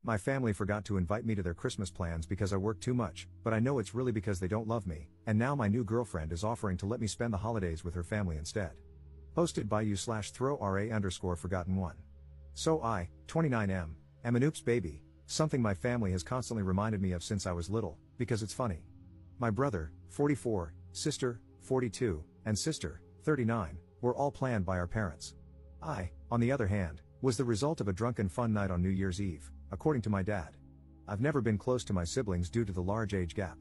My family forgot to invite me to their Christmas plans because I work too much, but I know it's really because they don't love me, and now my new girlfriend is offering to let me spend the holidays with her family instead. Posted by you/throw_ra_forgotten1. So I, 29M, am an oops baby, something my family has constantly reminded me of since I was little, because it's funny. My brother, 44, sister, 42, and sister, 39, were all planned by our parents. I, on the other hand, was the result of a drunken fun night on New Year's Eve, according to my dad. I've never been close to my siblings due to the large age gap.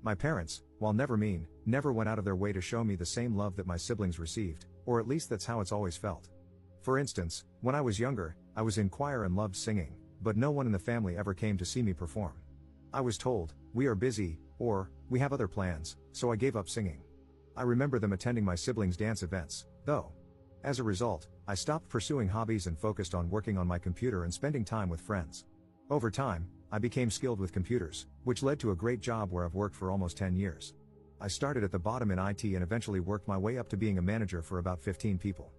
My parents, while never mean, never went out of their way to show me the same love that my siblings received, or at least that's how it's always felt. For instance, when I was younger, I was in choir and loved singing, but no one in the family ever came to see me perform. I was told, "We are busy," or, "We have other plans," so I gave up singing. I remember them attending my siblings' dance events, though. As a result, I stopped pursuing hobbies and focused on working on my computer and spending time with friends. Over time, I became skilled with computers, which led to a great job where I've worked for almost 10 years. I started at the bottom in IT and eventually worked my way up to being a manager for about 15 people.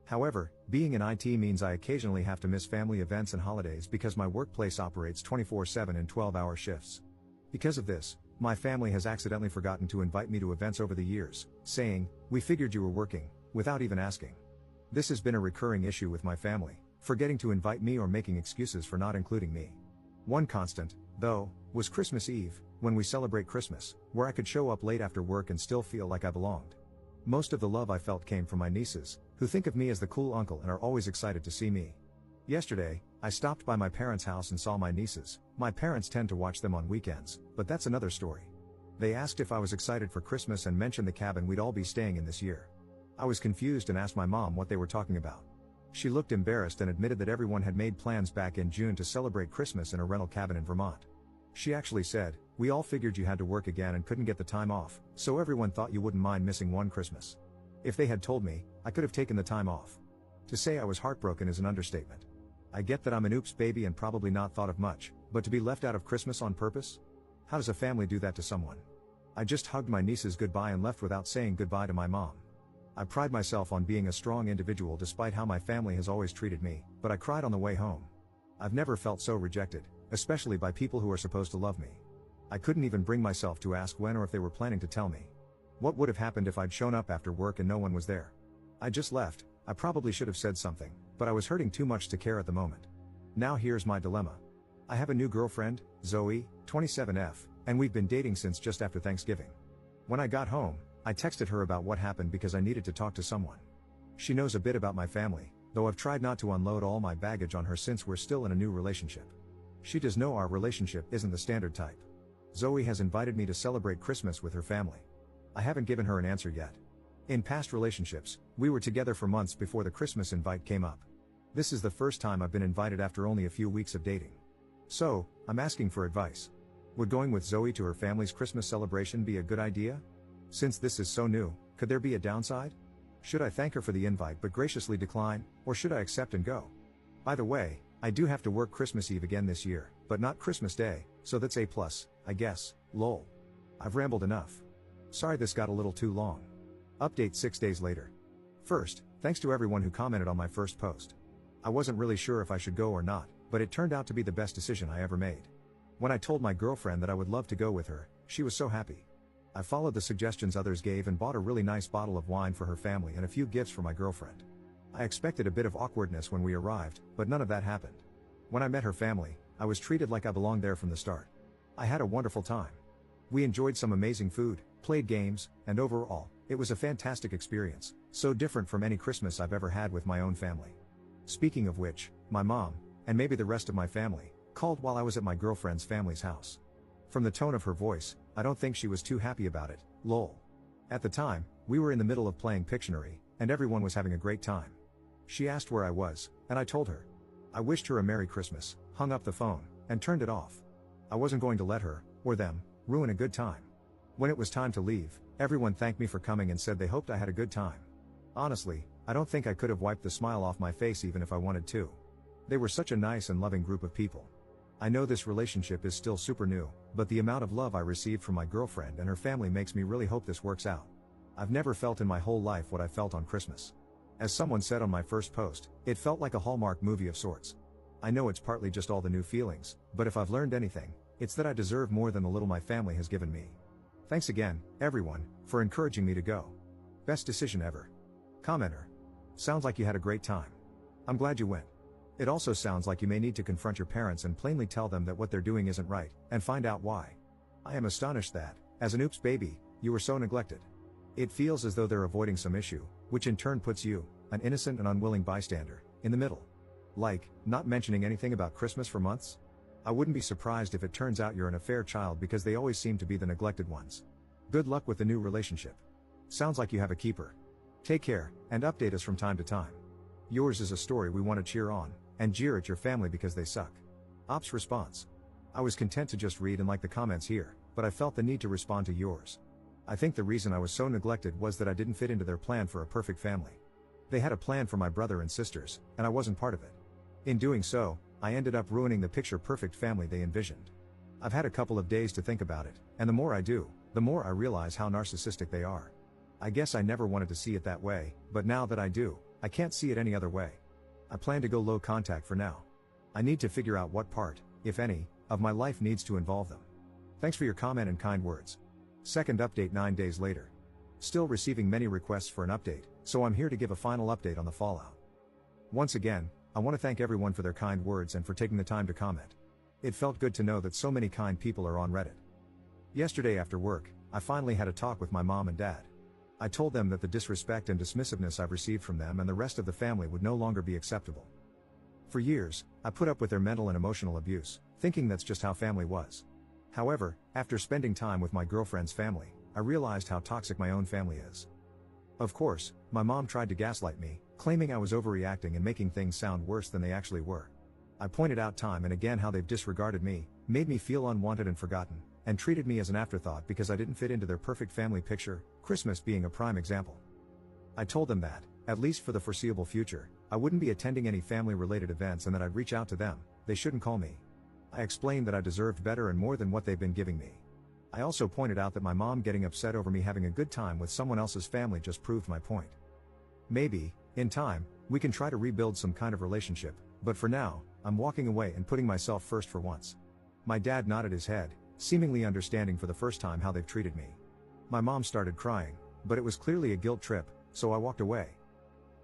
However, being in IT means I occasionally have to miss family events and holidays because my workplace operates 24/7 in 12-hour shifts. Because of this, my family has accidentally forgotten to invite me to events over the years, saying, "We figured you were working," without even asking. This has been a recurring issue with my family, forgetting to invite me or making excuses for not including me. One constant, though, was Christmas Eve, when we celebrate Christmas, where I could show up late after work and still feel like I belonged. Most of the love I felt came from my nieces, who think of me as the cool uncle and are always excited to see me. Yesterday, I stopped by my parents' house and saw my nieces. My parents tend to watch them on weekends, but that's another story. They asked if I was excited for Christmas and mentioned the cabin we'd all be staying in this year. I was confused and asked my mom what they were talking about. She looked embarrassed and admitted that everyone had made plans back in June to celebrate Christmas in a rental cabin in Vermont. She actually said, "We all figured you had to work again and couldn't get the time off, so everyone thought you wouldn't mind missing one Christmas." If they had told me, I could have taken the time off. To say I was heartbroken is an understatement. I get that I'm an oops baby and probably not thought of much, but to be left out of Christmas on purpose? How does a family do that to someone? I just hugged my nieces goodbye and left without saying goodbye to my mom. I pride myself on being a strong individual despite how my family has always treated me, but I cried on the way home. I've never felt so rejected, especially by people who are supposed to love me. I couldn't even bring myself to ask when or if they were planning to tell me. What would have happened if I'd shown up after work and no one was there? I just left. I probably should have said something, but I was hurting too much to care at the moment. Now here's my dilemma. I have a new girlfriend, Zoe, 27F, and we've been dating since just after Thanksgiving. When I got home, I texted her about what happened because I needed to talk to someone. She knows a bit about my family, though I've tried not to unload all my baggage on her since we're still in a new relationship. She does know our relationship isn't the standard type. Zoe has invited me to celebrate Christmas with her family. I haven't given her an answer yet. In past relationships, we were together for months before the Christmas invite came up. This is the first time I've been invited after only a few weeks of dating. So, I'm asking for advice. Would going with Zoe to her family's Christmas celebration be a good idea? Since this is so new, could there be a downside? Should I thank her for the invite but graciously decline, or should I accept and go? By the way, I do have to work Christmas Eve again this year, but not Christmas Day, so that's A+, I guess, lol. I've rambled enough. Sorry this got a little too long. Update 6 days later. First, thanks to everyone who commented on my first post. I wasn't really sure if I should go or not, but it turned out to be the best decision I ever made. When I told my girlfriend that I would love to go with her, she was so happy. I followed the suggestions others gave and bought a really nice bottle of wine for her family and a few gifts for my girlfriend. I expected a bit of awkwardness when we arrived, but none of that happened. When I met her family, I was treated like I belonged there from the start. I had a wonderful time. We enjoyed some amazing food, played games, and overall, it was a fantastic experience, so different from any Christmas I've ever had with my own family. Speaking of which, my mom, and maybe the rest of my family, called while I was at my girlfriend's family's house. From the tone of her voice, I don't think she was too happy about it, lol. At the time, we were in the middle of playing Pictionary, and everyone was having a great time. She asked where I was, and I told her. I wished her a Merry Christmas, hung up the phone, and turned it off. I wasn't going to let her, or them, ruin a good time. When it was time to leave, everyone thanked me for coming and said they hoped I had a good time. Honestly, I don't think I could have wiped the smile off my face even if I wanted to. They were such a nice and loving group of people. I know this relationship is still super new, but the amount of love I received from my girlfriend and her family makes me really hope this works out. I've never felt in my whole life what I felt on Christmas. As someone said on my first post, it felt like a Hallmark movie of sorts. I know it's partly just all the new feelings, but if I've learned anything, it's that I deserve more than the little my family has given me. Thanks again, everyone, for encouraging me to go. Best decision ever. Commenter. Sounds like you had a great time. I'm glad you went. It also sounds like you may need to confront your parents and plainly tell them that what they're doing isn't right, and find out why. I am astonished that, as an oops baby, you were so neglected. It feels as though they're avoiding some issue, which in turn puts you, an innocent and unwilling bystander, in the middle. Like, not mentioning anything about Christmas for months? I wouldn't be surprised if it turns out you're an affair child because they always seem to be the neglected ones. Good luck with the new relationship. Sounds like you have a keeper. Take care, and update us from time to time. Yours is a story we want to cheer on, and jeer at your family because they suck. Ops response. I was content to just read and like the comments here, but I felt the need to respond to yours. I think the reason I was so neglected was that I didn't fit into their plan for a perfect family. They had a plan for my brother and sisters, and I wasn't part of it. In doing so, I ended up ruining the picture-perfect family they envisioned. I've had a couple of days to think about it, and the more I do, the more I realize how narcissistic they are. I guess I never wanted to see it that way, but now that I do, I can't see it any other way. I plan to go low contact for now. I need to figure out what part, if any, of my life needs to involve them. Thanks for your comment and kind words. Second update 9 days later. Still receiving many requests for an update, so I'm here to give a final update on the fallout. Once again, I want to thank everyone for their kind words and for taking the time to comment. It felt good to know that so many kind people are on Reddit. Yesterday after work, I finally had a talk with my mom and dad. I told them that the disrespect and dismissiveness I've received from them and the rest of the family would no longer be acceptable. For years, I put up with their mental and emotional abuse, thinking that's just how family was. However, after spending time with my girlfriend's family, I realized how toxic my own family is. Of course, my mom tried to gaslight me, claiming I was overreacting and making things sound worse than they actually were. I pointed out time and again how they've disregarded me, made me feel unwanted and forgotten, and treated me as an afterthought because I didn't fit into their perfect family picture, Christmas being a prime example. I told them that, at least for the foreseeable future, I wouldn't be attending any family-related events and that I'd reach out to them, they shouldn't call me. I explained that I deserved better and more than what they've been giving me. I also pointed out that my mom getting upset over me having a good time with someone else's family just proved my point. Maybe, in time, we can try to rebuild some kind of relationship, but for now, I'm walking away and putting myself first for once. My dad nodded his head, seemingly understanding for the first time how they've treated me. My mom started crying, but it was clearly a guilt trip, so I walked away.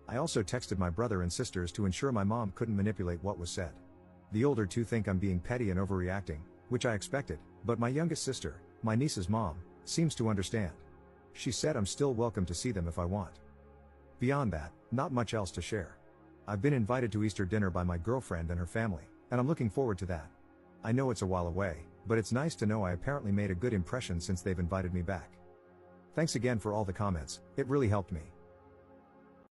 I also texted my brother and sisters to ensure my mom couldn't manipulate what was said. The older two think I'm being petty and overreacting, which I expected, but my youngest sister, my niece's mom, seems to understand. She said I'm still welcome to see them if I want. Beyond that, not much else to share. I've been invited to Easter dinner by my girlfriend and her family, and I'm looking forward to that. I know it's a while away, but it's nice to know I apparently made a good impression since they've invited me back. Thanks again for all the comments, it really helped me.